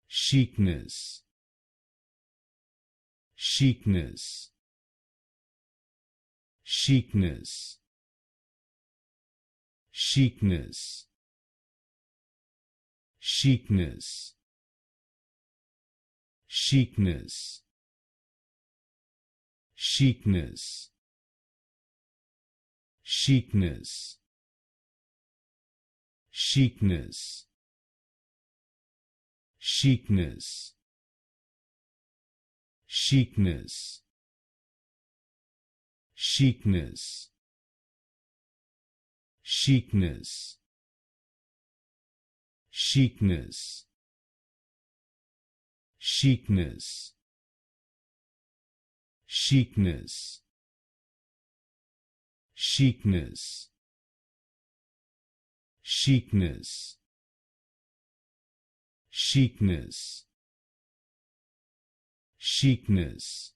Chicness, chicness, chicness, chicness, chicness, chicness, chicness, chicness, chicness, chicness, chicness, chicness, chicness, chicness, chicness, chicness, chicness, chicness, chicness, chicness,